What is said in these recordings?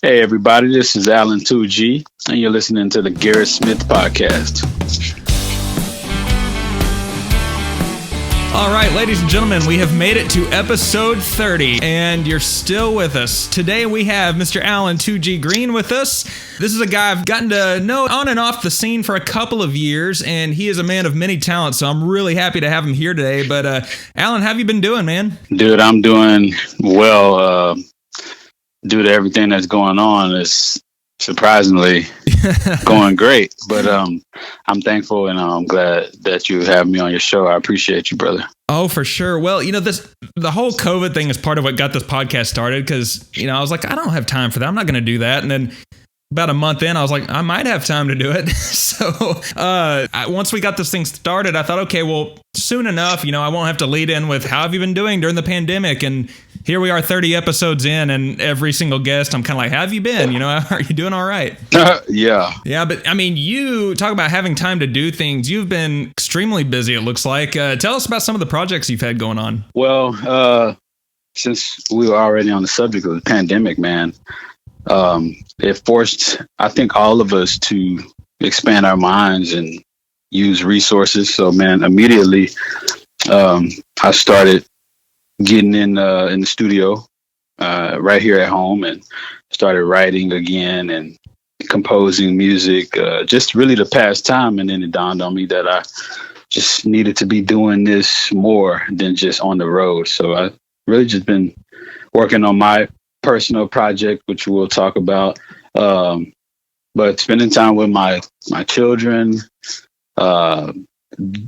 Hey everybody, this is Alan 2G, and you're listening to the Garrett Smith Podcast. All right, ladies and gentlemen, we have made it to episode 30, and you're still with us. Today we have Mr. Alan 2G Green with us. This is a guy I've gotten to know on and off the scene for a couple of years, and he is a man of many talents, so I'm really happy to have him here today. But Alan, how have you been doing, man? Dude, I'm doing well. Due to everything that's going on, it's surprisingly going great. But I'm thankful and I'm glad that you have me on your show. I appreciate you, brother. Oh, for sure. Well, the whole COVID thing is part of what got this podcast started because, I was like, I don't have time for that. I'm not going to do that. And then about a month in, I was like, I might have time to do it. So once we got this thing started, I thought, okay, well, soon enough, I won't have to lead in with how have you been doing during the pandemic? And here we are 30 episodes in, and every single guest, I'm kind of like, how have you been? Are you doing all right? Yeah. Yeah, but you talk about having time to do things. You've been extremely busy, it looks like. Tell us about some of the projects you've had going on. Well, since we were already on the subject of the pandemic, man, it forced, I think, all of us to expand our minds and use resources. So, man, immediately I started getting in the studio right here at home and started writing again and composing music just really to pass time. And then it dawned on me that I just needed to be doing this more than just on the road. So I really just been working on my personal project, which we'll talk about, but spending time with my children,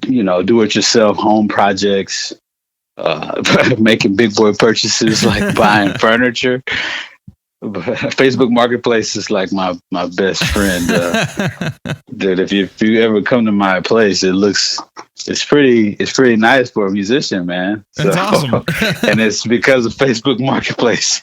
do-it-yourself home projects, making big boy purchases like buying furniture. Facebook Marketplace is like my best friend. Dude, if you ever come to my place, it's pretty nice for a musician, man. That's awesome. And it's because of Facebook Marketplace.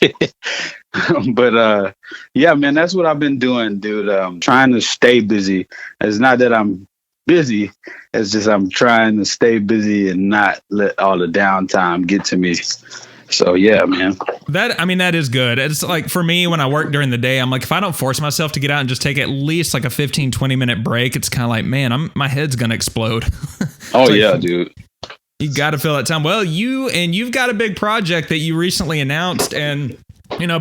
But yeah, man, that's what I've been doing, dude. Trying to stay busy. It's not that I'm busy, it's just I'm trying to stay busy and not let all the downtime get to me. So yeah, man. That is good. It's like for me, when I work during the day, I'm like, if I don't force myself to get out and just take at least like a 15-20 minute break, it's kind of like, man, my head's gonna explode. Oh yeah, dude. You got to fill that time. Well, you've got a big project that you recently announced, and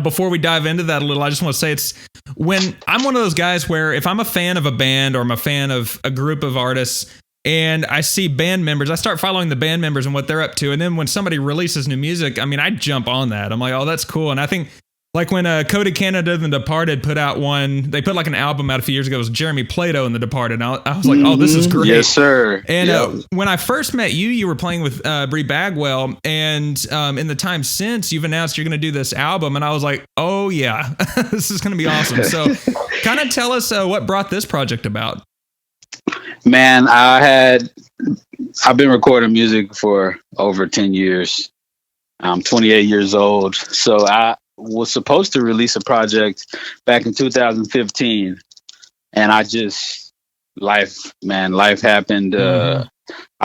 before we dive into that a little, I just want to say when I'm one of those guys where if I'm a fan of a band or I'm a fan of a group of artists and I see band members, I start following the band members and what they're up to. And then when somebody releases new music, I jump on that. I'm like, oh, that's cool. And I think like when Cody Canada and The Departed put out they put like an album out a few years ago. It was Jeremy Plato and The Departed. And I was like, oh, this is great. Yes, sir. And when I first met you, you were playing with Bri Bagwell. And in the time since, you've announced you're going to do this album. And I was like, oh, yeah, this is going to be awesome. So kind of tell us what brought this project about. Man, I've been recording music for over 10 years. I'm 28 years old. So I was supposed to release a project back in 2015. And life happened. I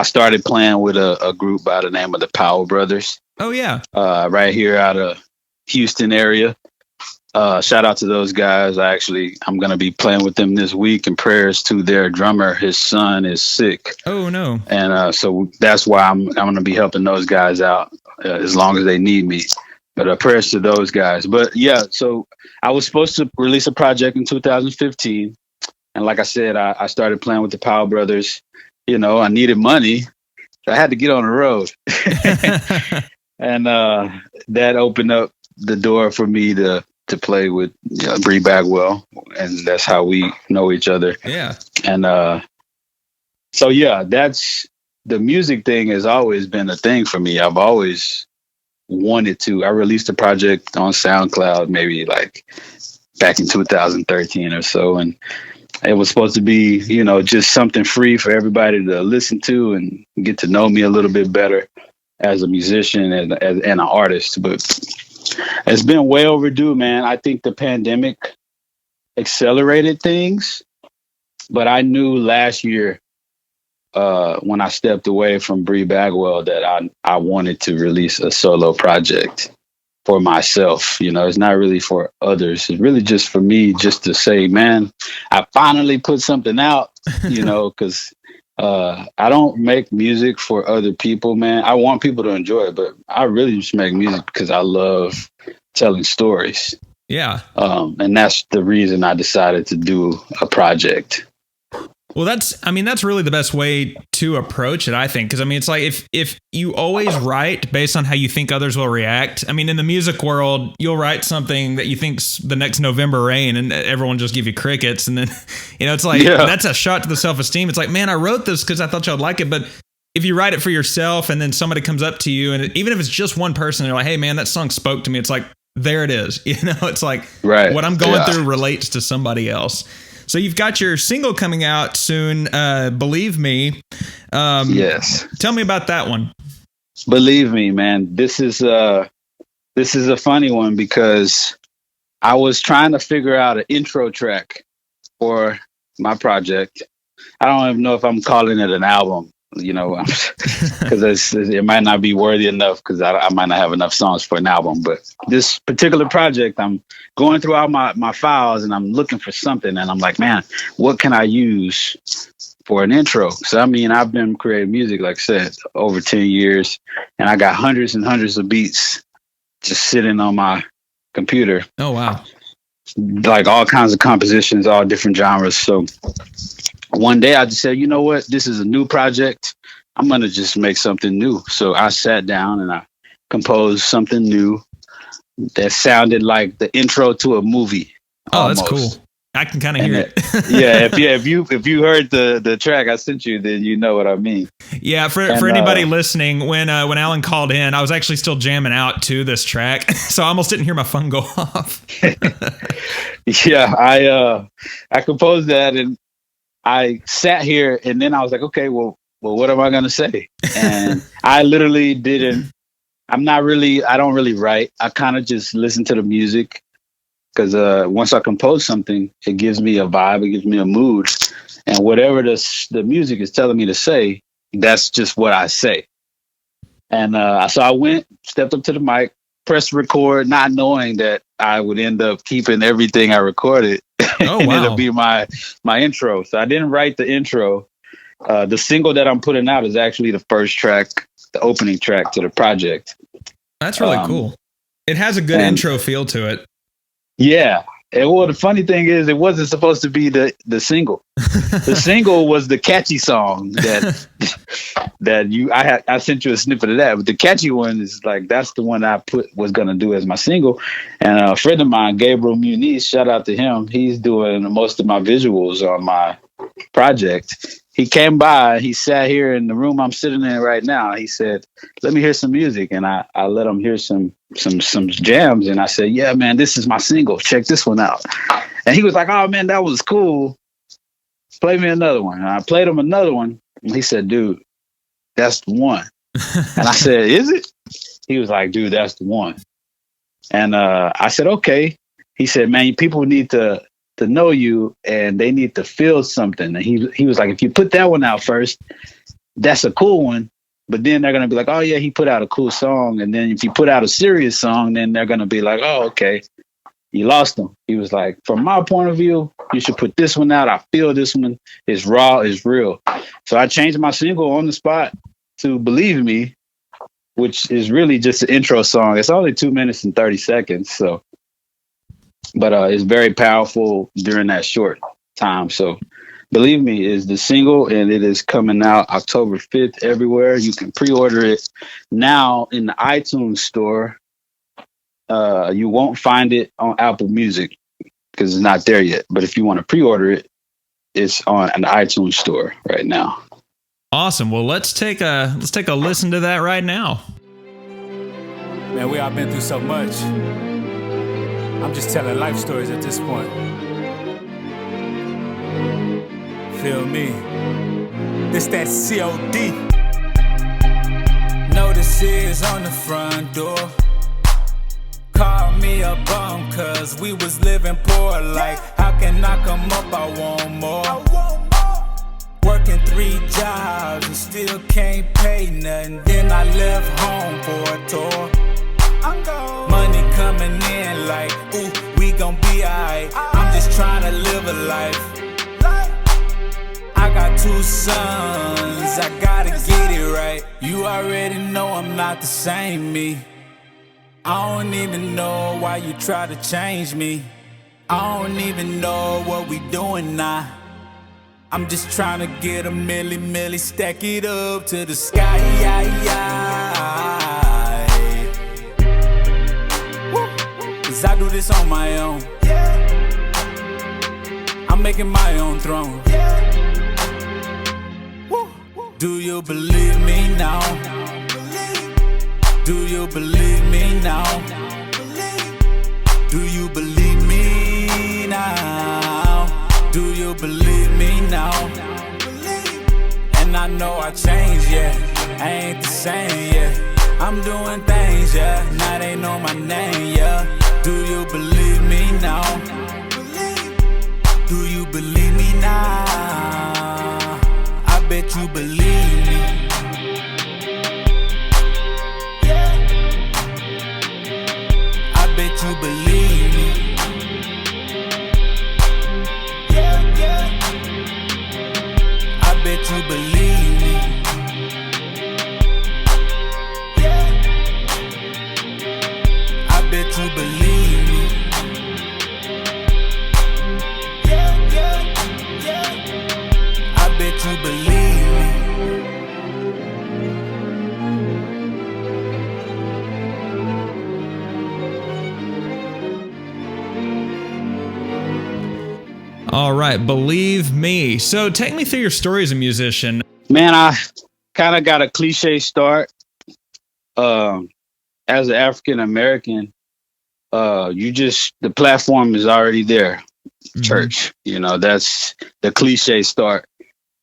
started playing with a group by the name of the Powell Brothers. Oh, yeah. Right here out of Houston area. Shout out to those guys. I'm going to be playing with them this week, and prayers to their drummer. His son is sick. Oh, no. And so that's why I'm going to be helping those guys out as long as they need me. But prayers to those guys. But yeah, so I was supposed to release a project in 2015. And like I said, I started playing with the Powell Brothers. I needed money. So I had to get on the road. And that opened up the door for me to play with Bri Bagwell, and that's how we know each other. Yeah. And so yeah, that's the music thing has always been a thing for me. I've always wanted to. I released a project on SoundCloud maybe like back in 2013 or so, and it was supposed to be just something free for everybody to listen to and get to know me a little bit better as a musician and an artist. But it's been way overdue, man. I think the pandemic accelerated things, but I knew last year when I stepped away from Bri Bagwell that I wanted to release a solo project. for myself. You know, it's not really for others. It's really just for me, just to say, man, I finally put something out, you know, because I don't make music for other people, man. I want people to enjoy it, but I really just make music because I love telling stories. Yeah. And that's the reason I decided to do a project. Well, that's really the best way to approach it, I think. Because, I mean, it's like if you always write based on how you think others will react. I mean, in the music world, you'll write something that you think's the next November Rain and everyone just give you crickets. And then, you know, it's like, that's a shot to the self-esteem. It's like, man, I wrote this because I thought y'all'd like it. But if you write it for yourself and then somebody comes up to you, and even if it's just one person, they're like, hey, man, that song spoke to me. It's like, there it is. You know, it's like what I'm going through relates to somebody else. So you've got your single coming out soon, Believe Me. Yes. Tell me about that one. Believe Me, man. This is a funny one because I was trying to figure out an intro track for my project. I don't even know if I'm calling it an album, you know, because it might not be worthy enough because I might not have enough songs for an album. But this particular project, I'm going through all my files and I'm looking for something. And I'm like, man, what can I use for an intro? So, I mean, I've been creating music, like I said, over 10 years. And I got hundreds and hundreds of beats just sitting on my computer. Oh, wow. Like all kinds of compositions, all different genres. So one day I just said, you know what, this is a new project. I'm going to just make something new. So I sat down and I composed something new that sounded like the intro to a movie. Oh, almost. That's cool. I can kind of hear it. If you heard the track I sent you, then you know what I mean. Yeah, for anybody listening, when Alan called in, I was actually still jamming out to this track, so I almost didn't hear my phone go off. Yeah, I composed that and I sat here and then I was like, okay, well, what am I going to say? And I literally I don't really write. I kind of just listen to the music because once I compose something, it gives me a vibe, it gives me a mood. And whatever the music is telling me to say, that's just what I say. And so I stepped up to the mic, pressed record, not knowing that I would end up keeping everything I recorded. Oh, and wow. it'll be my intro. So I didn't write the intro. The single that I'm putting out is actually the first track, the opening track to the project. That's really cool. It has a good intro feel to it. Yeah. And well, the funny thing is, it wasn't supposed to be the single. The single was the catchy song that I sent you a snippet of that. But the catchy one is like, that's the one I was going to do as my single. And a friend of mine, Gabriel Muniz, shout out to him. He's doing most of my visuals on my project. He came by, he sat here in the room I'm sitting in right now. He said, let me hear some music. And I let him hear some jams. And I said, yeah, man, this is my single. Check this one out. And he was like, oh, man, that was cool. Play me another one. And I played him another one. And he said, dude, that's the one. And I said, is it? He was like, dude, that's the one. And I said, okay. He said, man, people need to know you and they need to feel something. And he was like, if you put that one out first, that's a cool one. But then they're going to be like, oh yeah, he put out a cool song. And then if you put out a serious song, then they're going to be like, oh, okay, you lost them. He was like, from my point of view, you should put this one out. I feel this one is raw, is real. So I changed my single on the spot to Believe Me, which is really just an intro song. It's only 2 minutes and 30 seconds. So, but it's very powerful during that short time. So Believe Me is the single, and it is coming out October 5th everywhere. You can pre-order it now in the iTunes store. You won't find it on Apple Music because it's not there yet. But if you want to pre-order it, it's on an iTunes store right now. Awesome. Well, let's take a listen to that right now. Man, we all been through so much. I'm just telling life stories at this point. Feel me? This that COD. Notices on the front door. Call me a bum cause we was living poor. Like, how can I come up? I want more. Working 3 jobs and still can't pay nothing. Then I left home for a tour. Money coming in like, ooh, we gon' be alright. I'm just trying to live a life. I got 2 sons, I gotta get it right. You already know I'm not the same me. I don't even know why you try to change me. I don't even know what we doing now. I'm just trying to get a milli, stack it up to the sky. Cause I do this on my own. I'm making my own throne. Do you believe me now? Do you believe me now? Do you believe me now? Do you believe me now? And I know I changed, yeah. I ain't the same, yeah. I'm doing things, yeah. Now they know my name, yeah. Do you believe me now? Do you believe me now? I bet you believe me. I bet you believe me. I bet you believe me. I bet you believe me. I bet you believe me. All right, believe me. So take me through your story as a musician. Man, I kind of got a cliche start. As an African American, the platform is already there. Mm-hmm. Church, that's the cliche start.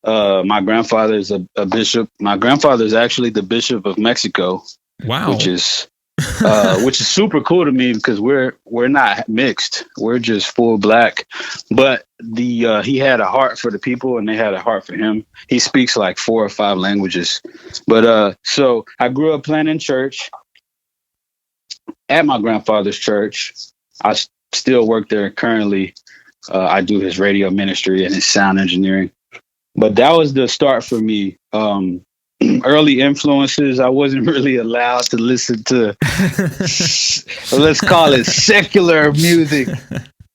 My grandfather is a bishop. My grandfather is actually the Bishop of Mexico. Wow. Which is super cool to me because we're not mixed. We're just full black. But he had a heart for the people and they had a heart for him. He speaks like 4 or 5 languages. But so I grew up playing in church at my grandfather's church. I still work there currently. I do his radio ministry and his sound engineering. But that was the start for me. Early influences, I wasn't really allowed to listen to, let's call it secular music.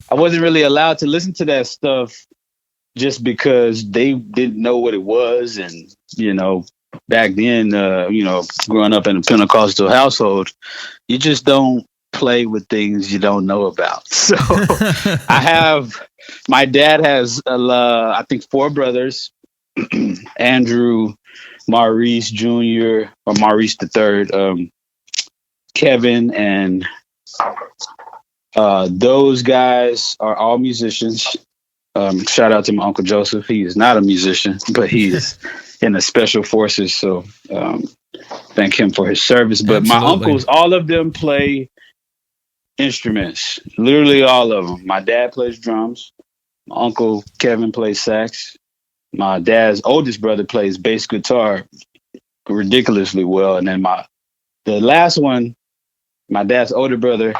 I wasn't really allowed to listen to that stuff just because they didn't know what it was. And, back then, growing up in a Pentecostal household, you just don't play with things you don't know about. So my dad has, I think 4 brothers, Andrew, Maurice Jr. or Maurice III, Kevin, and those guys are all musicians. Shout out to my Uncle Joseph. He is not a musician, but he is in the special forces. So thank him for his service. But Absolutely. My uncles, all of them play instruments, literally all of them. My dad plays drums. My uncle Kevin plays sax. My dad's oldest brother plays bass guitar ridiculously well. And then the last one, my dad's older brother,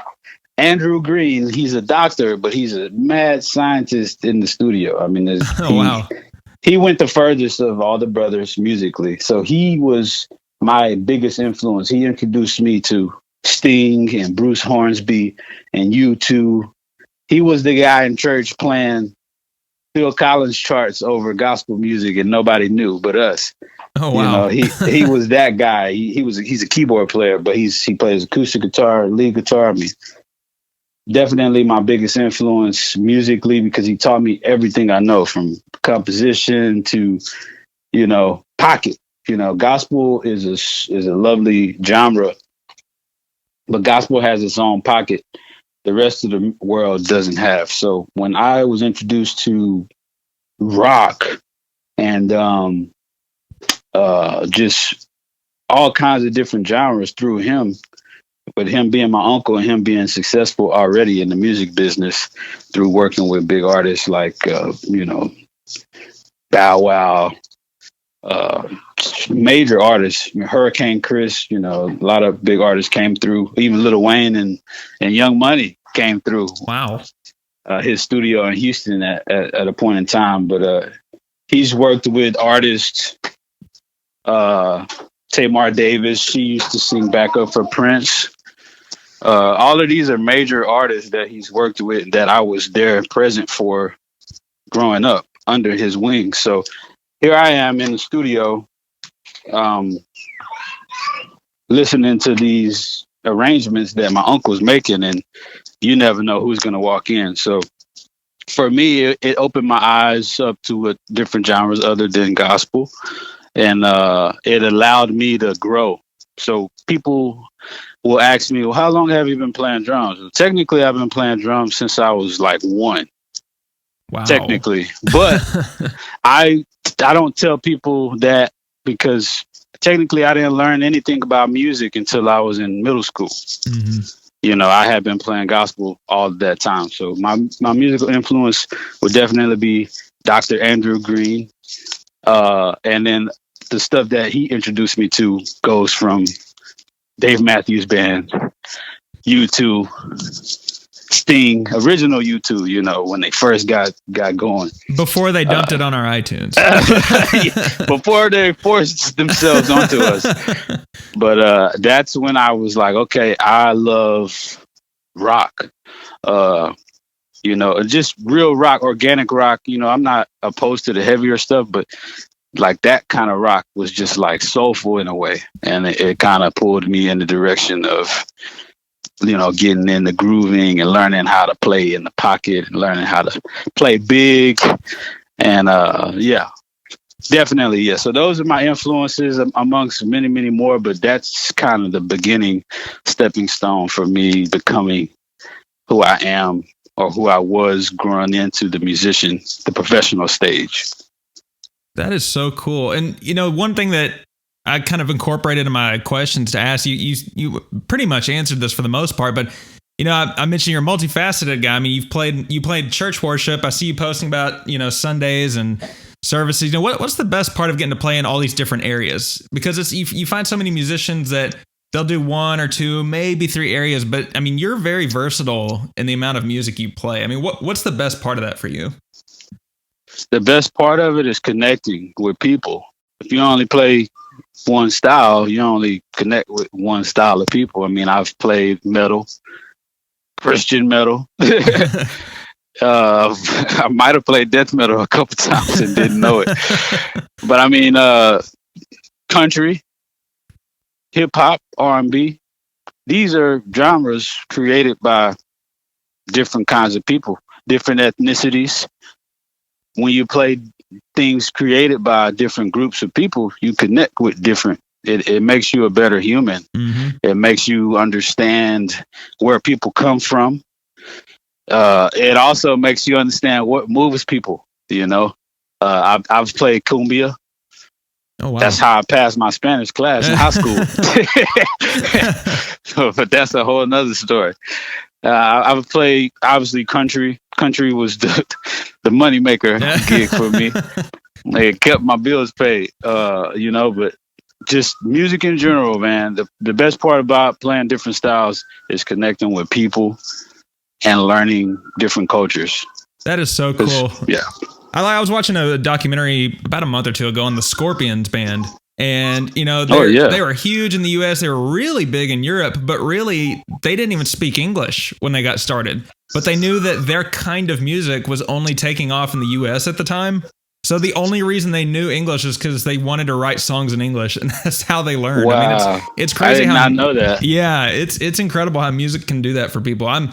Andrew Green, he's a doctor, but he's a mad scientist in the studio. I mean, wow. He went the furthest of all the brothers musically. So he was my biggest influence. He introduced me to Sting and Bruce Hornsby and U2. He was the guy in church playing Phil Collins charts over gospel music and nobody knew but us. Oh wow. He was that guy. He's a keyboard player, but he plays acoustic guitar, lead guitar. I mean, definitely my biggest influence musically because he taught me everything I know from composition to, pocket. Gospel is a lovely genre, but gospel has its own pocket the rest of the world doesn't have. So when I was introduced to rock and just all kinds of different genres through him, but him being my uncle and him being successful already in the music business through working with big artists like, Bow Wow, major artists. Hurricane Chris, a lot of big artists came through. Even Lil Wayne and Young Money came through. Wow. His studio in Houston at a point in time. But he's worked with artists. Tamar Davis, she used to sing backup for Prince. All of these are major artists that he's worked with that I was there present for growing up under his wing. So here I am in the studio, listening to these arrangements that my uncle's making, and you never know who's going to walk in. So for me, it opened my eyes up to different genres other than gospel, and it allowed me to grow. So people will ask me, well, how long have you been playing drums? Well, technically, I've been playing drums since I was like 1. Wow. Technically. But I don't tell people that because technically I didn't learn anything about music until I was in middle school. Mm-hmm. I had been playing gospel all that time. So my musical influence would definitely be Dr. Andrew Green. And then the stuff that he introduced me to goes from Dave Matthews Band, U2, Sting, original U2, when they first got going. Before they dumped it on our iTunes. Before they forced themselves onto us. But that's when I was like, okay, I love rock. Just real rock, organic rock. I'm not opposed to the heavier stuff, but like that kind of rock was just like soulful in a way. And it kind of pulled me in the direction of, getting in the grooving and learning how to play in the pocket and learning how to play big. And definitely. Yeah. So those are my influences amongst many, many more, but that's kind of the beginning stepping stone for me becoming who I am or who I was growing into the professional stage. That is so cool. And, one thing that I kind of incorporated in my questions to ask you pretty much answered this for the most part, but, I mentioned you're a multifaceted guy. I mean, you played church worship. I see you posting about, Sundays and services. What's the best part of getting to play in all these different areas? Because you find so many musicians that they'll do 1 or 2, maybe 3 areas, but I mean, you're very versatile in the amount of music you play. I mean, what's the best part of that for you? The best part of it is connecting with people. If you only play one style, you only connect with one style of people. I mean, I've played metal, Christian metal. I might have played death metal a couple times and didn't know it. But I mean, country, hip hop, R&B. These are genres created by different kinds of people, different ethnicities. When you play things created by different groups of people, you connect with different. It makes you a better human. Mm-hmm. It makes you understand where people come from. It also makes you understand what moves people. I've played cumbia. Oh, wow. That's how I passed my Spanish class in high school. But that's a whole nother story. I've played, obviously, country. Country was the moneymaker gig for me. It kept my bills paid, but just music in general, man. The best part about playing different styles is connecting with people and learning different cultures. That is so cool. Yeah. I was watching a documentary about a month or two ago on the Scorpions band. And, they were huge in the US. They were really big in Europe, but really they didn't even speak English when they got started. But they knew that their kind of music was only taking off in the US at the time. So the only reason they knew English is because they wanted to write songs in English, and that's how they learned. Wow. I mean, it's crazy. I did not know that. Yeah, it's incredible how music can do that for people. I'm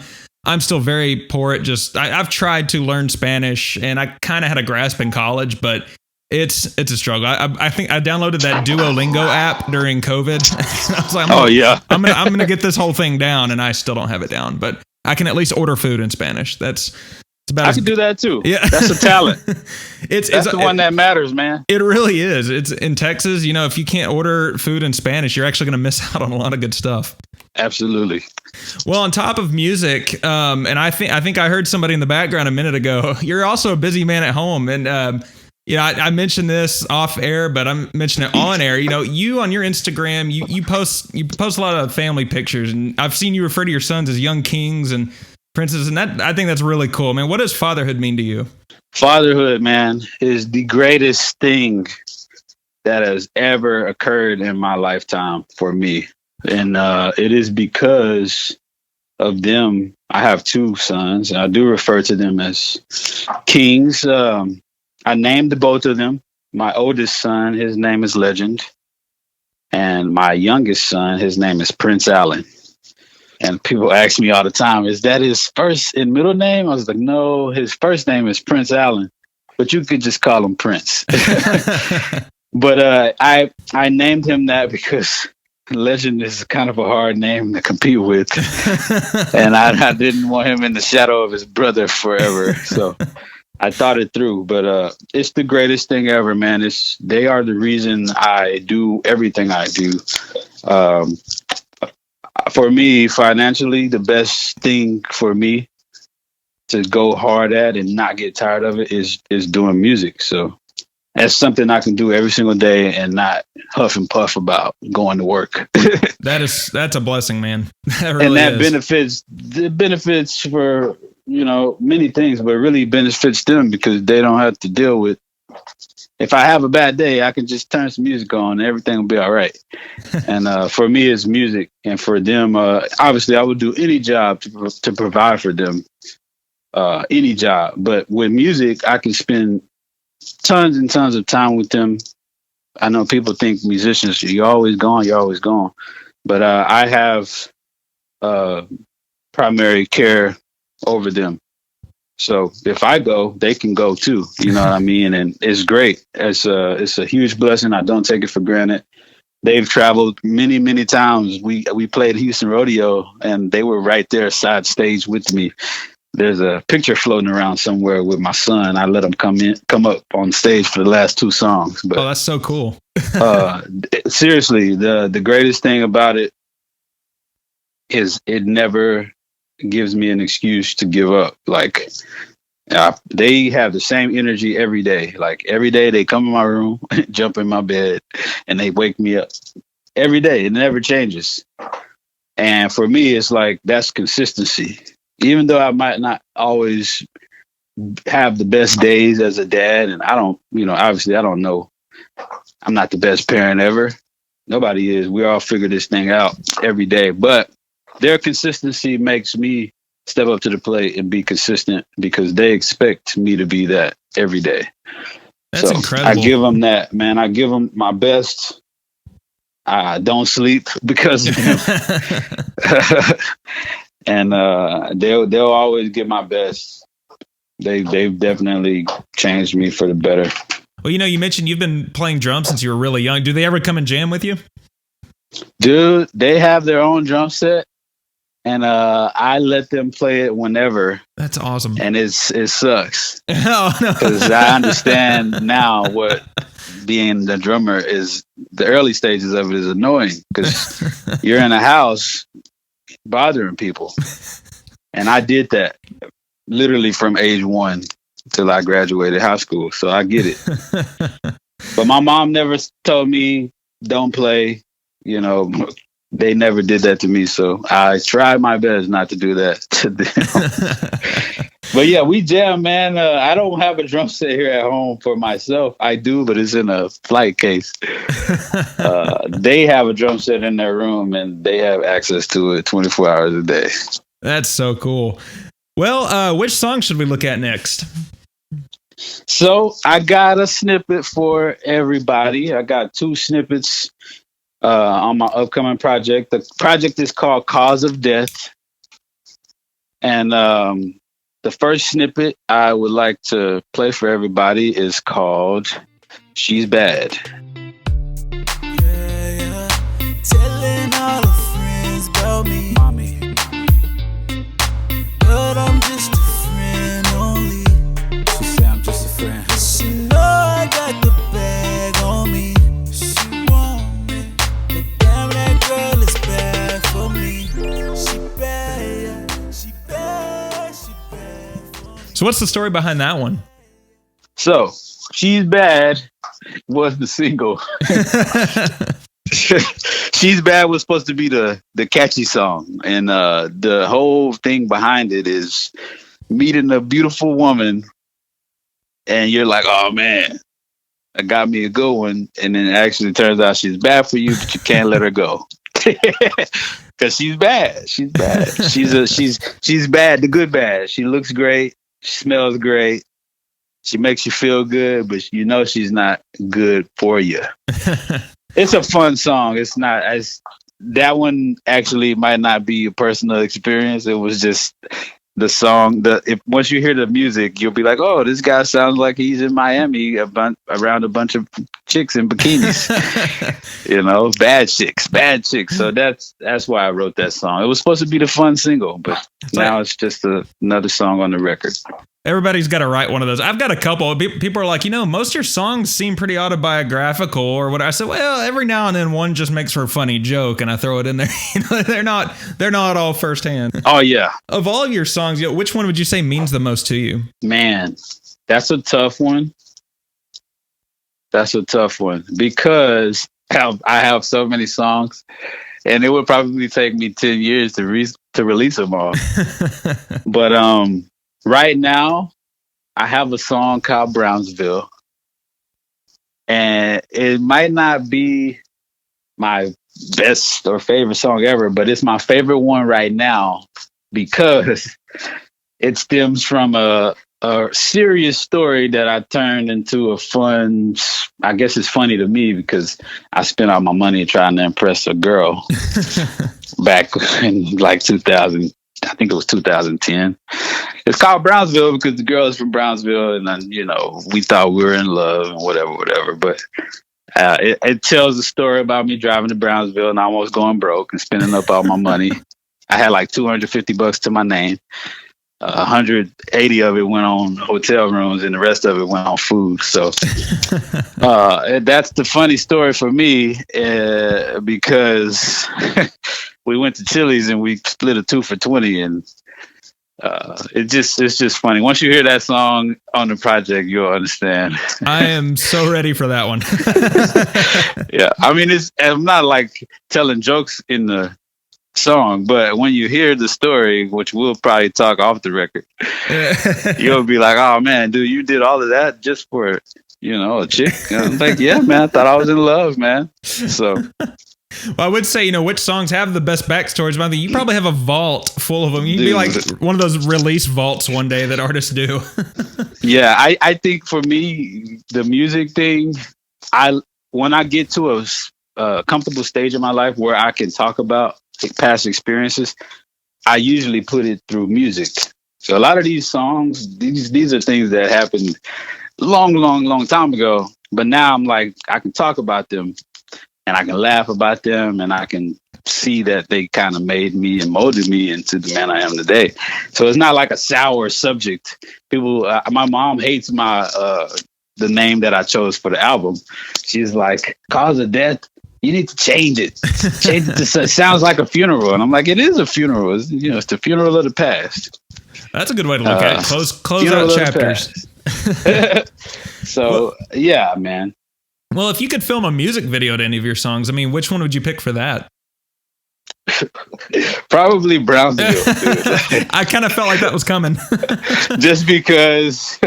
still very poor at I've tried to learn Spanish, and I kind of had a grasp in college, but it's a struggle. I think I downloaded that Duolingo app during COVID. I was like, I'm gonna get this whole thing down, and I still don't have it down, but I can at least order food in Spanish. I can do that too. Yeah, that's a talent. That's the one that matters, man. It really is. It's in Texas. If you can't order food in Spanish, you're actually going to miss out on a lot of good stuff. Absolutely. Well, on top of music, and I think I heard somebody in the background a minute ago. You're also a busy man at home, and I mentioned this off air, but I'm mentioning it on air. You on your Instagram, you post a lot of family pictures, and I've seen you refer to your sons as young kings and princes, and I think that's really cool, man. What does fatherhood mean to you? Fatherhood, man, is the greatest thing that has ever occurred in my lifetime for me. And it is because of them. I have two sons, and I do refer to them as kings. I named both of them. My oldest son, his name is Legend. And my youngest son, his name is Prince Allen. And people ask me all the time, is that his first and middle name? I was like, no, his first name is Prince Allen, but you could just call him Prince. But I named him that because Legend is kind of a hard name to compete with. And I didn't want him in the shadow of his brother forever. So I thought it through. But it's the greatest thing ever, man. They are the reason I do everything I do. For me, financially, the best thing for me to go hard at and not get tired of it is doing music. So that's something I can do every single day and not huff and puff about going to work. That's a blessing, man. That really and that is. benefits for, many things, but really benefits them because they don't have to deal with, if I have a bad day, I can just turn some music on and everything will be all right. And for me, it's music. And for them, obviously, I would do any job to provide for them, any job. But with music, I can spend tons and tons of time with them. I know people think musicians, you're always gone. But I have primary care over them. So if I go, they can go too. You know what I mean? And it's great. It's a huge blessing. I don't take it for granted. They've traveled many, many times. We played Houston Rodeo and they were right there side stage with me. There's a picture floating around somewhere with my son. I let him come up on stage for the last two songs. But, that's so cool. Seriously, the greatest thing about it is it never gives me an excuse to give up. Like they have the same energy every day. Like every day they come in my room, jump in my bed, and they wake me up every day. It never changes. And for me, it's like that's consistency. Even though I might not always have the best days as a dad, and I don't, obviously I don't know. I'm not the best parent ever. Nobody is. We all figure this thing out every day. But their consistency makes me step up to the plate and be consistent because they expect me to be that every day. That's incredible. I give them that, man. I give them my best. I don't sleep because of them. And they'll always get my best. They've definitely changed me for the better. Well, you mentioned you've been playing drums since you were really young. Do they ever come and jam with you? Dude, they have their own drum set. And I let them play it whenever. That's awesome. And it sucks. Oh, no. Because I understand now what being the drummer is. The early stages of it is annoying because you're in a house bothering people. And I did that literally from age 1 till I graduated high school. So I get it. But my mom never told me, don't play, They never did that to me, so I tried my best not to do that to them. But yeah, we jam, man. I don't have a drum set here at home for myself. I do, but it's in a flight case. They have a drum set in their room, and they have access to it 24 hours a day. That's so cool. Well, which song should we look at next? So I got a snippet for everybody. I got 2 snippets on my upcoming project. The project is called Cause of Death. And the first snippet I would like to play for everybody is called She's Bad. Yeah. Telling all her friends about me. Mommy. But I'm just a friend only. She said I'm just a friend. She know I got the bag on me. So what's the story behind that one? So She's Bad was the single. She's Bad was supposed to be the catchy song, and the whole thing behind it is meeting a beautiful woman, and you're like, oh man, I got me a good one, and then it actually turns out she's bad for you, but you can't let her go. Because she's bad. She's bad. She's bad, the good bad. She looks great. She smells great. She makes you feel good, but you know she's not good for you. It's a fun song. It's not as that one actually might not be a personal experience. It was just the song. Once you hear the music, you'll be like, "Oh, this guy sounds like he's in Miami around a bunch of chicks in bikinis." You know, bad chicks. So that's why I wrote that song. It was supposed to be the fun single, but now it's just another song on the record. Everybody's got to write one of those. I've got a couple. People are like, most of your songs seem pretty autobiographical or what. I said, well, every now and then one just makes for a funny joke and I throw it in there. They're not all firsthand. Oh yeah. Of all your songs, which one would you say means the most to you? Man, that's a tough one. Because I have so many songs, and it would probably take me 10 years to release them all. But right now, I have a song called Brownsville, and it might not be my best or favorite song ever, but it's my favorite one right now because it stems from a serious story that I turned into a fun. I guess it's funny to me because I spent all my money trying to impress a girl back in like 2000. I think it was 2010. It's called Brownsville because the girl is from Brownsville, and then, we thought we were in love and whatever. But it tells a story about me driving to Brownsville and almost going broke and spending up all my money. I had like $250 to my name. 180 of it went on hotel rooms, and the rest of it went on food. So that's the funny story for me because we went to Chili's and we split a 2 for $20, and it's just funny. Once you hear that song on the project, you'll understand. I am so ready for that one. Yeah, I mean, I'm not like telling jokes in the song, but when you hear the story, which we'll probably talk off the record, you'll be like, "Oh man, dude, you did all of that just for a chick?" And I'm like, "Yeah, man, I thought I was in love, man." So. Well, I would say, which songs have the best backstories, but you probably have a vault full of them. You'd be like one of those release vaults one day that artists do. Yeah, I think for me, the music thing, when I get to a comfortable stage in my life where I can talk about past experiences, I usually put it through music. So a lot of these songs, these are things that happened long time ago, but now I'm like, I can talk about them. And I can laugh about them, and I can see that they kind of made me and molded me into the man I am today. So it's not like a sour subject. People, my mom hates the name that I chose for the album. She's like, "Cause of death, you need to change it. Change it to it sounds like a funeral." And I'm like, "It is a funeral. It's the funeral of the past." That's a good way to look at it. Close out chapters. So yeah, man. Well, if you could film a music video to any of your songs, which one would you pick for that? Probably Brownsville. I kind of felt like that was coming. Just because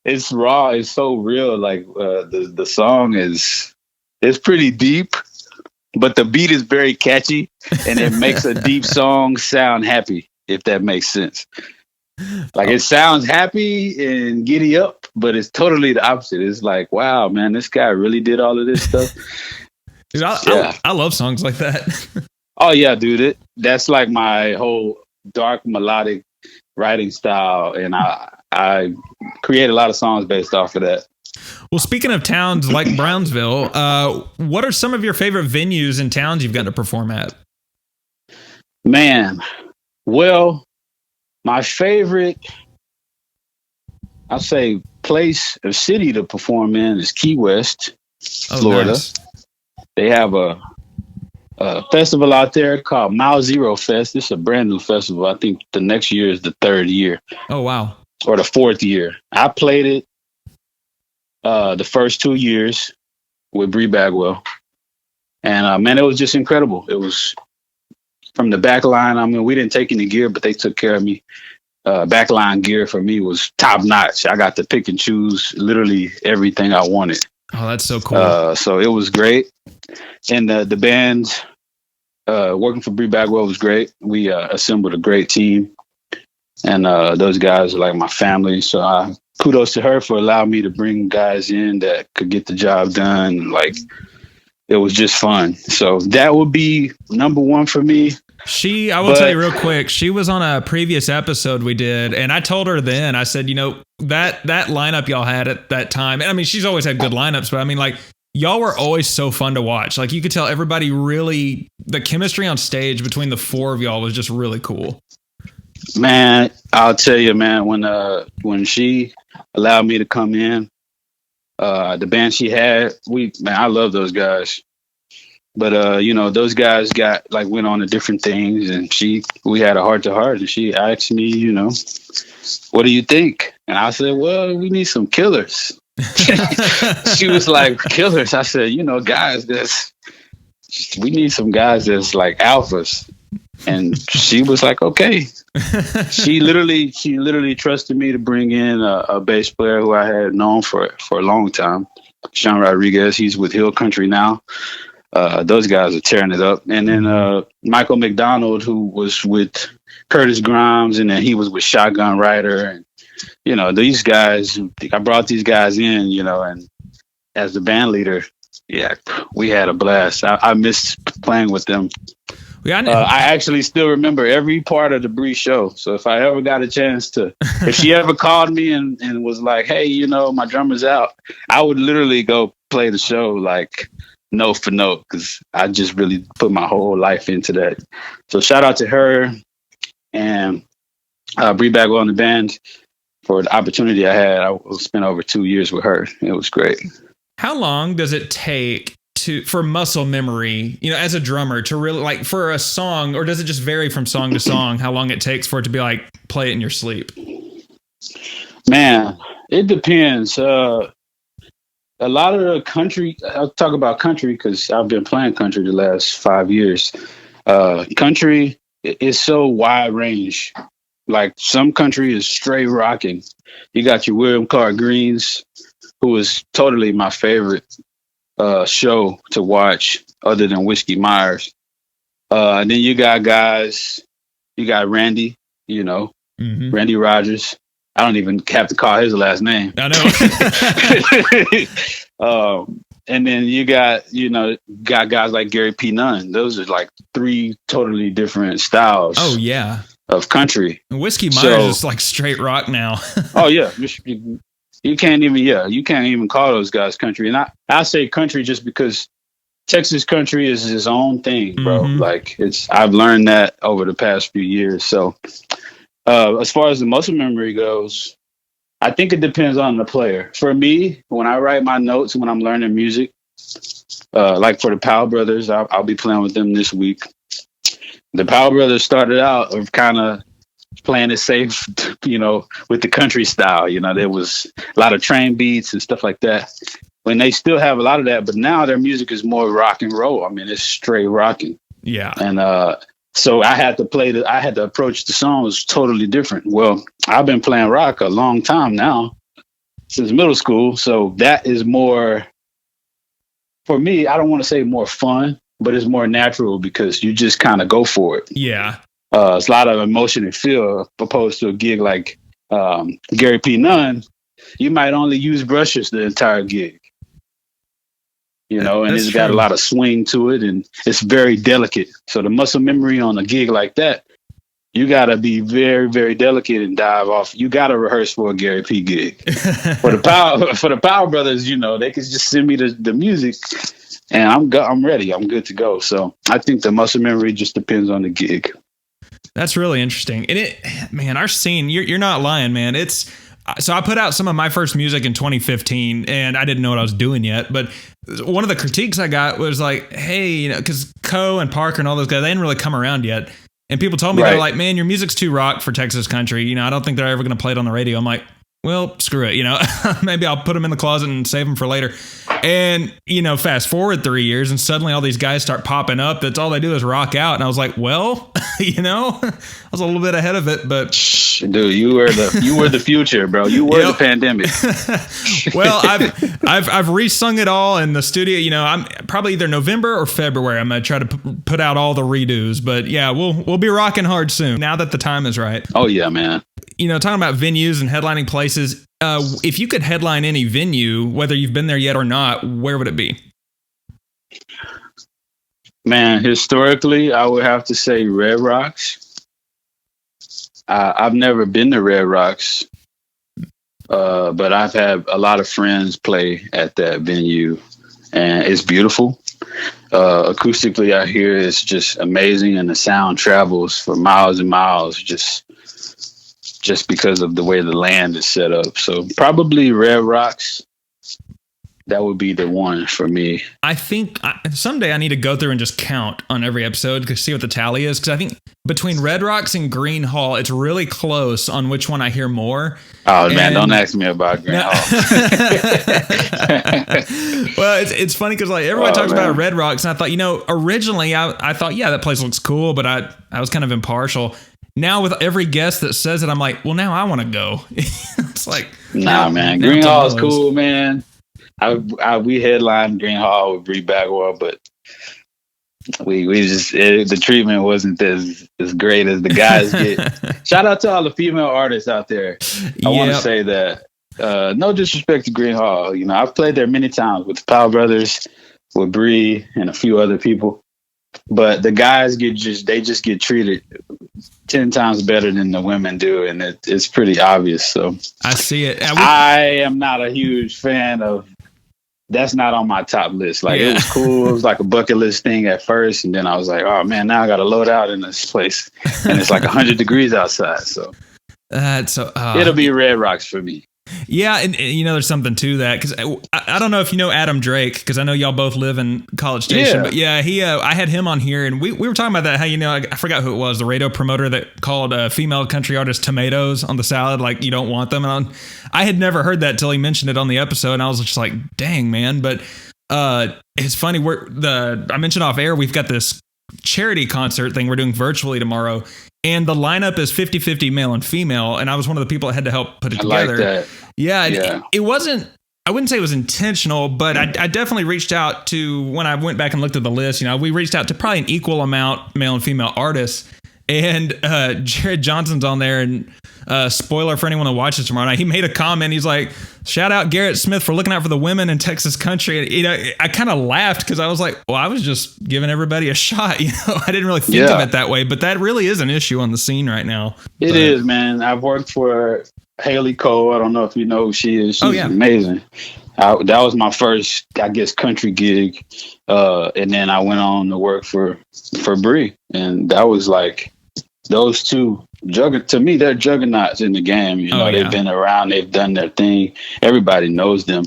it's raw, it's so real. Like the song it's pretty deep, but the beat is very catchy, and it makes a deep song sound happy, if that makes sense. Like it sounds happy and giddy up, but it's totally the opposite. It's like, wow, man, this guy really did all of this stuff. Dude, I love songs like that. Oh yeah, dude. That's like my whole dark melodic writing style, and I create a lot of songs based off of that. Well, speaking of towns like Brownsville, what are some of your favorite venues and towns you've gotten to perform at? Man, well, my favorite, I'll say, place or city to perform in is Key West, Florida. Nice. They have a festival out there called Mile Zero Fest. It's a brand new festival. I think the next year is the 3rd year. Oh, wow. Or the 4th year. I played it the first 2 years with Bri Bagwell. And man, it was just incredible. It was from the back line. I mean, we didn't take any gear, but they took care of me. Backline gear for me was top notch. I got to pick and choose literally everything I wanted. Oh, that's so cool. So it was great. And the band, working for Bri Bagwell was great. We assembled a great team. And those guys are like my family. So kudos to her for allowing me to bring guys in that could get the job done. Like, it was just fun. So that would be number one for me. I will tell you real quick, she was on a previous episode we did, and I told her then, I said, that lineup y'all had at that time, and I mean, she's always had good lineups, but I mean, like, y'all were always so fun to watch. Like, you could tell everybody really, the chemistry on stage between the four of y'all was just really cool. Man, I'll tell you, man, when she allowed me to come in, the band she had, I love those guys. But those guys went on to different things, and we had a heart to heart, and she asked me, what do you think? And I said, well, we need some killers. She was like, killers. I said, guys, we need some guys that's like alphas. And she was like, okay. She literally trusted me to bring in a bass player who I had known for a long time, Sean Rodriguez. He's with Hill Country now. Those guys are tearing it up. And then Michael McDonald, who was with Curtis Grimes, and then he was with Shotgun Rider. And, these guys, I brought these guys in, and as the band leader, yeah, we had a blast. I missed playing with them. I actually still remember every part of the Bri show. So if I ever got a chance if she ever called me and was like, hey, my drummer's out, I would literally go play the show like note for note, because I just really put my whole life into that. So shout out to her and Bri Bagwell and the band for the opportunity I had. I spent over 2 years with her. It was great. How long does it take for muscle memory, as a drummer, to really, like, for a song, or does it just vary from song to song how long it takes for it to be like play it in your sleep? Man, it depends. A lot of the country, I'll talk about country because I've been playing country the last 5 years. Country is so wide range. Like, some country is straight rocking. You got your William Clark Greens, who is totally my favorite show to watch other than Whiskey Myers. And then you got guys, you got Randy, Randy Rogers. I don't even have to call his last name. I know. And then you got guys like Gary P. Nunn. Those are like three totally different styles. Oh yeah, of country. And Whiskey Myers is like straight rock now. Oh yeah, you can't even call those guys country. And I say country just because Texas country is his own thing, bro. Mm-hmm. Like, I've learned that over the past few years. So. As far as the muscle memory goes, I think it depends on the player. For me, when I write my notes, when I'm learning music, like for the Powell Brothers, I'll be playing with them this week. The Powell Brothers started out of kind of playing it safe, with the country style. There was a lot of train beats and stuff like that. When they still have a lot of that, but now their music is more rock and roll. I mean, it's straight rocking. Yeah. And so I had to approach the songs totally different. Well, I've been playing rock a long time now, since middle school. So that is more, for me, I don't want to say more fun, but it's more natural because you just kind of go for it. Yeah. It's a lot of emotion and feel, opposed to a gig like Gary P. Nunn. You might only use brushes the entire gig. And it's got a lot of swing to it, and it's very delicate. So the muscle memory on a gig like that, you got to be very, very delicate and dive off. You got to rehearse for a Gary P gig. For the Powell Brothers, they could just send me the music, and I'm ready. I'm good to go. So I think the muscle memory just depends on the gig. That's really interesting. And our scene, you're not lying, man. So I put out some of my first music in 2015, and I didn't know what I was doing yet. But one of the critiques I got was like, hey, because Coe and Parker and all those guys, they didn't really come around yet. And people told me, They're like, man, your music's too rock for Texas country. I don't think they're ever going to play it on the radio. I'm like, well, screw it. Maybe I'll put them in the closet and save them for later. And, fast forward 3 years and suddenly all these guys start popping up. That's all they do is rock out. And I was like, well, I was a little bit ahead of it, but dude, you were the future, bro. You were the pandemic. Well, I've resung it all in the studio. I'm probably either November or February. I'm going to try to put out all the redos, but yeah, we'll be rocking hard soon now that the time is right. Oh yeah, man. Talking about venues and headlining places, if you could headline any venue, whether you've been there yet or not, where would it be? Man, historically, I would have to say Red Rocks. I've never been to Red Rocks, but I've had a lot of friends play at that venue, and it's beautiful. Acoustically, I hear it's just amazing, and the sound travels for miles and miles, just because of the way the land is set up. So probably Red Rocks. That would be the one for me. I think someday I need to go through and just count on every episode to see what the tally is. Because I think between Red Rocks and Green Hall, it's really close on which one I hear more. Oh, man, don't ask me about Green Hall. Well, it's funny because everybody talks about Red Rocks. And I thought, originally I thought, yeah, that place looks cool. But I was kind of impartial. Now with every guest that says it, I'm like, well, now I want to go. It's like, nah, man, Green Hall is cool, man. We headlined Green Hall with Bri Bagwell, but we just the treatment wasn't as great as the guys get. Shout out to all the female artists out there. I want to say that no disrespect to Green Hall. I've played there many times with the Powell Brothers, with Bri and a few other people, but the guys get treated 10 times better than the women do, and it's pretty obvious. So I see it. I am not a huge fan of. That's not on my top list. It was cool. It was like a bucket list thing at first. And then I was like, oh man, now I got to load out in this place. And it's like 100 degrees outside. So it'll be Red Rocks for me. Yeah. And there's something to that. Cause I don't know if you know Adam Drake, cause I know y'all both live in College Station, but yeah, I had him on here and we were talking about that. How, I forgot who it was, the radio promoter that called female country artists tomatoes on the salad. Like you don't want them. And I had never heard that till he mentioned it on the episode. And I was just like, dang, man. But it's funny. I mentioned off air, we've got this charity concert thing we're doing virtually tomorrow. And the lineup is 50-50 male and female. And I was one of the people that had to help put it together. Like that. Yeah. It wasn't, I wouldn't say it was intentional, but I definitely reached out to, when I went back and looked at the list, we reached out to probably an equal amount male and female artists. And Jared Johnson's on there, and spoiler for anyone that watches tomorrow night, he made a comment. He's like, shout out Garrett Smith for looking out for the women in Texas country. And, I kind of laughed because I was like, well, I was just giving everybody a shot. I didn't really think of it that way, but that really is an issue on the scene right now. It is, man. I've worked for Haley Cole. I don't know if you know who she is. She's amazing. That was my first, I guess, country gig. And then I went on to work for Bri. And that was like, those two, to me, they're juggernauts in the game. They've been around, they've done their thing. Everybody knows them.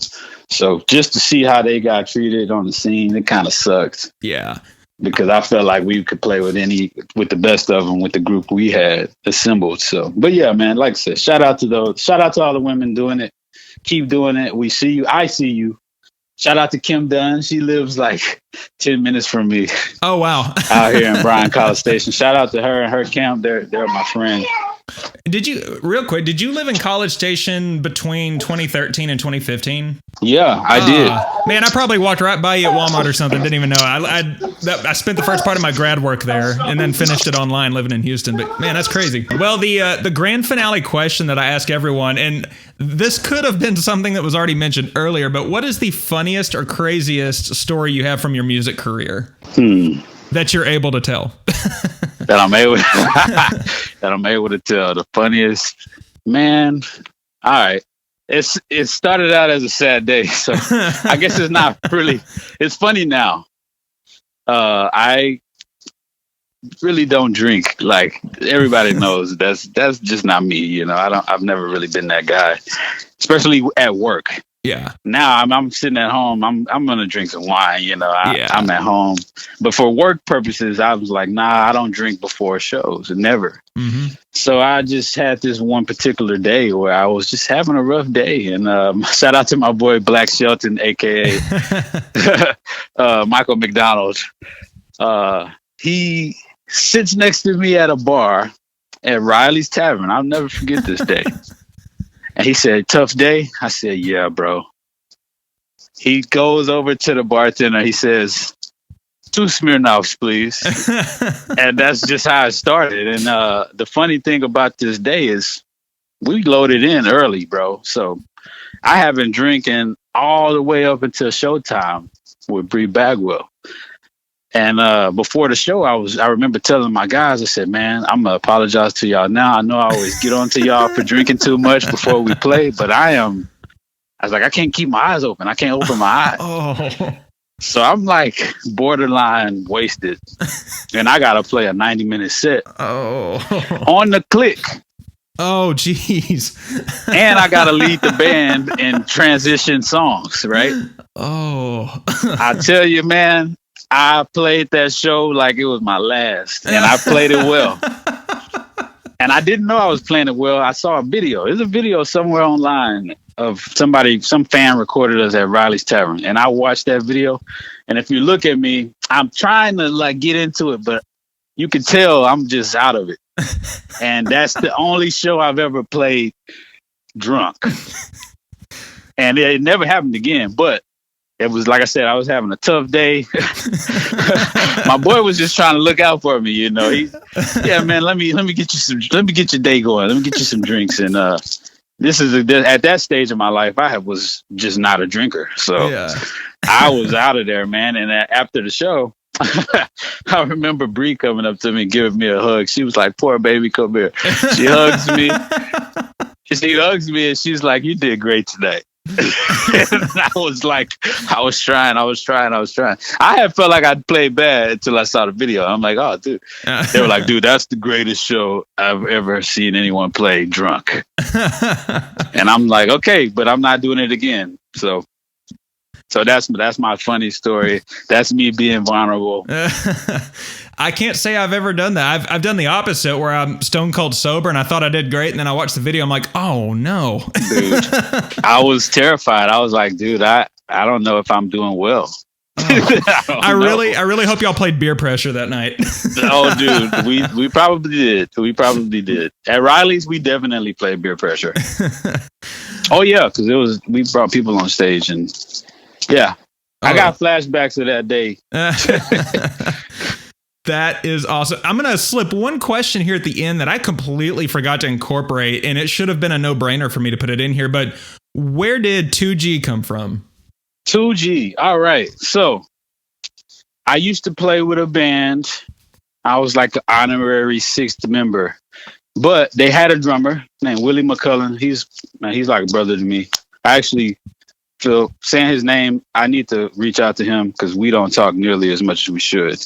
So just to see how they got treated on the scene, it kind of sucked. Yeah. Because I felt like we could play with the best of them with the group we had assembled. So, but yeah, man, like I said, shout out to all the women doing it. Keep doing it. We see you. I see you. Shout out to Kim Dunn. She lives like 10 minutes from me. Oh, wow. Out here in Bryan College Station. Shout out to her and her camp. They're my friends. Did you live in College Station between 2013 and 2015? Yeah, I did. Man, I probably walked right by you at Walmart or something. Didn't even know. I spent the first part of my grad work there and then finished it online living in Houston. But man, that's crazy. Well, the grand finale question that I ask everyone, and this could have been something that was already mentioned earlier, but what is the funniest or craziest story you have from your music career that you're able to tell? that I'm able to tell. The funniest, man. All right. It started out as a sad day, so I guess it's not really. It's funny now. I really don't drink. Like everybody knows, that's just not me. I've never really been that guy, especially at work. Yeah. Now I'm sitting at home. I'm gonna drink some wine. Yeah. I'm at home. But for work purposes, I was like, nah, I don't drink before shows, never. Mm-hmm. So I just had this one particular day where I was just having a rough day. And shout out to my boy Black Shelton, aka Michael McDonald. He sits next to me at a bar at Riley's Tavern. I'll never forget this day. And he said, "Tough day?" I said, "Yeah, bro." He goes over to the bartender. He says, "2 Smirnoffs, please." And that's just how it started. And the funny thing about this day is we loaded in early, bro. So I have been drinking all the way up until showtime with Bri Bagwell. And before the show, I remember telling my guys, I said, "Man, I'm gonna apologize to y'all now. I know I always get on to y'all for drinking too much before we play, but I was like, I can't keep my eyes open. I can't open my eyes." Oh. So I'm like borderline wasted, and I gotta play a 90-minute set Oh. on the click, Oh, jeez. and I gotta lead the band in transition songs. Right? Oh. I tell you, man. I played that show like it was my last, and I played it well. And I didn't know I was playing it well. I saw a video. There's a video somewhere online of some fan recorded us at Riley's Tavern. And I watched that video. And if you look at me, I'm trying to like get into it, but you can tell I'm just out of it. And that's the only show I've ever played drunk. And it never happened again. But it was, like I said, I was having a tough day. My boy was just trying to look out for me, Yeah, man, let me get your day going. Let me get you some drinks. And this is at that stage of my life, I was just not a drinker. So yeah. I was out of there, man. And after the show, I remember Bri coming up to me and giving me a hug. She was like, "Poor baby, come here." She hugs me. And she's like, "You did great tonight." And I was like, I was trying. I had felt like I'd played bad until I saw the video. I'm like, "Oh, dude." They were like, "Dude, that's the greatest show I've ever seen anyone play drunk." And I'm like, "Okay, but I'm not doing it again." So that's my funny story. That's me being vulnerable. I can't say I've ever done that. I've done the opposite, where I'm stone cold sober and I thought I did great, and then I watched the video. I'm like, "Oh no." Dude, I was terrified. I was like, "Dude, I don't know if I'm doing well." Oh. I really hope y'all played Beer Pressure that night. Oh, dude, we probably did. At Riley's, we definitely played Beer Pressure. Oh yeah, because we brought people on stage, and yeah, I got flashbacks of that day. That is awesome. I'm going to slip one question here at the end that I completely forgot to incorporate, and it should have been a no-brainer for me to put it in here, but where did 2G come from? 2G. All right. So I used to play with a band. I was like the honorary 6th member, but they had a drummer named Willie McCullen. He's like a brother to me. I actually feel saying his name, I need to reach out to him because we don't talk nearly as much as we should.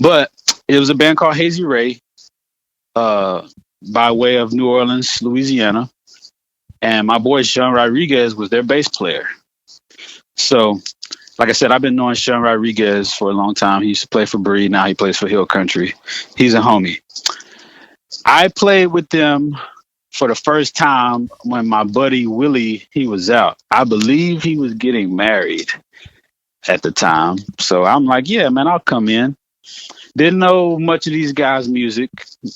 But it was a band called Hazy Ray, by way of New Orleans, Louisiana. And my boy Sean Rodriguez was their bass player. So, like I said, I've been knowing Sean Rodriguez for a long time. He used to play for Bri. Now he plays for Hill Country. He's a homie. I played with them for the first time when my buddy Willie, he was out. I believe he was getting married at the time. So I'm like, "Yeah, man, I'll come in." Didn't know much of these guys' music.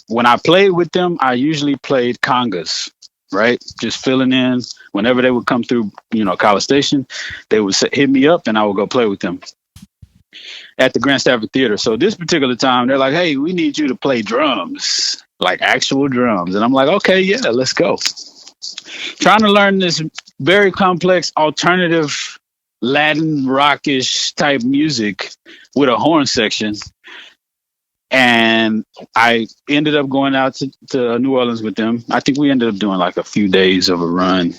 When I played with them, I usually played congas, right? Just filling in. Whenever they would come through, College Station, they would hit me up and I would go play with them at the Grand Stafford Theater. So this particular time, they're like, "Hey, we need you to play drums, like actual drums." And I'm like, "Okay, yeah, let's go." Trying to learn this very complex alternative Latin rockish type music with a horn section. And I ended up going out to New Orleans with them. I think we ended up doing like a few days of a run.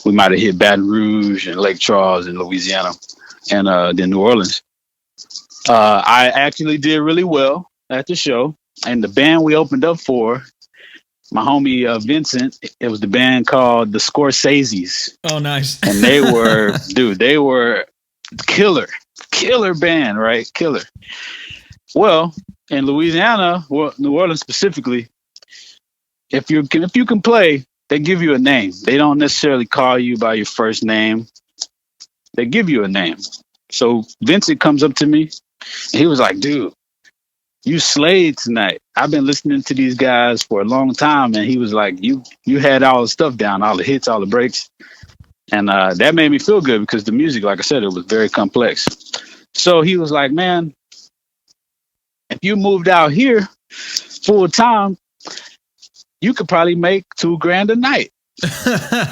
We might have hit Baton Rouge and Lake Charles in Louisiana, and then New Orleans. I actually did really well at the show. And the band we opened up for my homie Vincent. It was the band called the Scorseses. Oh, nice. And they were, dude, they were killer band, right? Killer. Well, in Louisiana, New Orleans specifically, if you can play, they give you a name. They don't necessarily call you by your first name. They give you a name. So Vincent comes up to me and he was like, dude, you slayed tonight. I've been listening to these guys for a long time. And he was like, you had all the stuff down, all the hits, all the breaks. And that made me feel good because the music, like I said, it was very complex. So he was like, man, if you moved out here full time, you could probably make $2,000 a night.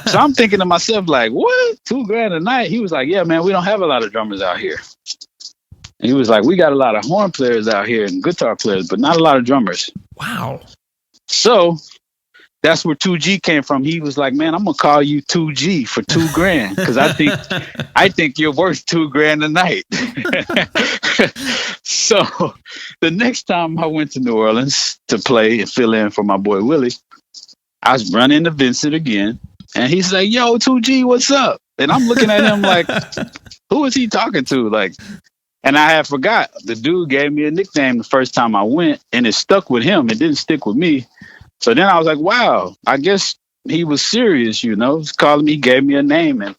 So I'm thinking to myself, like, what? $2,000 a night? He was like, yeah, man, we don't have a lot of drummers out here. And he was like, we got a lot of horn players out here and guitar players, but not a lot of drummers. Wow. So that's where 2G came from. He was like, man, I'm gonna call you 2G for $2,000 because I think you're worth $2,000 a night. So the next time I went to New Orleans to play and fill in for my boy Willie, I was running into Vincent again, and he's like, yo, 2G, what's up? And I'm looking at him like, who is he talking to? Like, and I had forgot. The dude gave me a nickname the first time I went, and it stuck with him. It didn't stick with me. So then I was like, wow, I guess he was serious, you know. He's calling me, gave me a name, and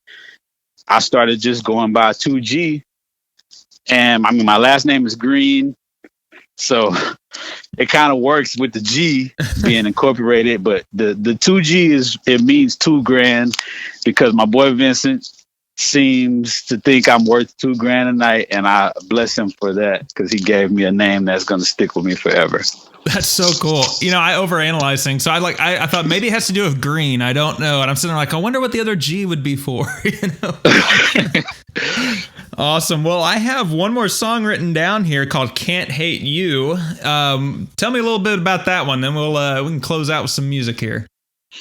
I started just going by 2G. And I mean, my last name is Green, so it kind of works with the G being incorporated. But the 2G it means $2,000 because my boy Vincent seems to think I'm worth $2,000 a night, and I bless him for that because he gave me a name that's going to stick with me forever. That's so cool. You know, I overanalyze things. So I thought maybe it has to do with green. I don't know. And I'm sitting there like, I wonder what the other G would be for, you know? Awesome. Well, I have one more song written down here called Can't Hate You. Tell me a little bit about that one. Then we can close out with some music here.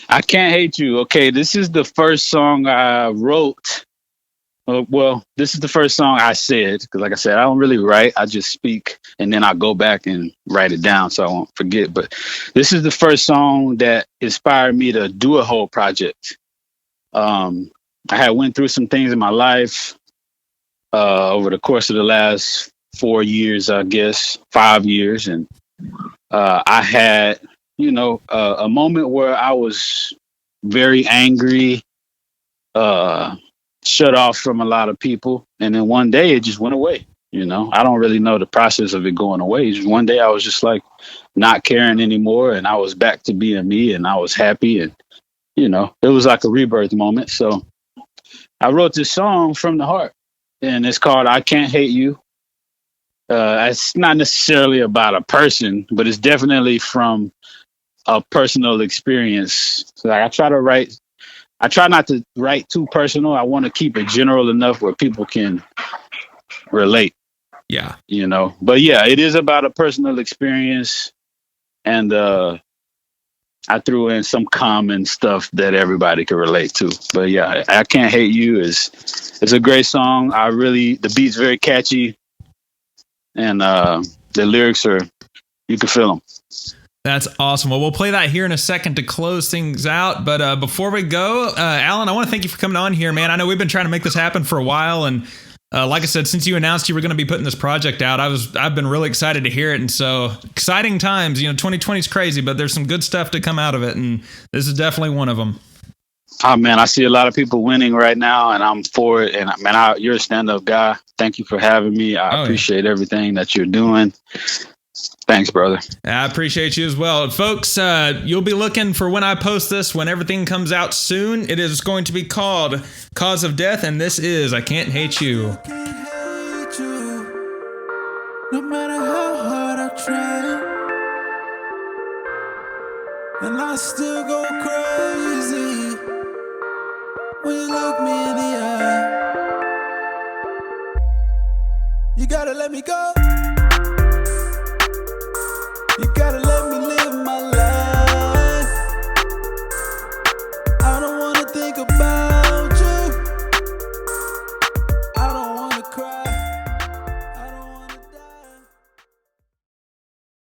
I Can't Hate You. Okay. This is the first song I wrote. Well, this is the first song I said, because like I said, I don't really write. I just speak and then I go back and write it down so I won't forget. But this is the first song that inspired me to do a whole project. I had went through some things in my life over the course of the last 4 years, I guess, 5 years. And I had, a moment where I was very angry, shut off from a lot of people. And then one day it just went away. I don't really know the process of it going away. Just one day I was just like not caring anymore. And I was back to being me and I was happy. And, it was like a rebirth moment. So I wrote this song from the heart and it's called I Can't Hate You. It's not necessarily about a person, but it's definitely from a personal experience. So like I try not to write too personal. I want to keep it general enough where people can relate. Yeah. But yeah, it is about a personal experience. And I threw in some common stuff that everybody can relate to. But yeah, I Can't Hate You it's a great song. The beat's very catchy. And the lyrics you can feel them. That's awesome. Well, we'll play that here in a second to close things out. But before we go, Alan, I want to thank you for coming on here, man. I know we've been trying to make this happen for a while. And like I said, since you announced you were going to be putting this project out, I've been really excited to hear it. And so exciting times, 2020 is crazy, but there's some good stuff to come out of it. And this is definitely one of them. Oh, man, I see a lot of people winning right now, and I'm for it. And, man, you're a stand-up guy. Thank you for having me. I appreciate everything that you're doing. Thanks, brother. I appreciate you as well. Folks, you'll be looking for when I post this, when everything comes out soon. It is going to be called Cause of Death, and this is I Can't Hate You. I can't hate you, no matter how hard I try. And I still go crazy when you look me in the eye. You gotta let me go. You gotta let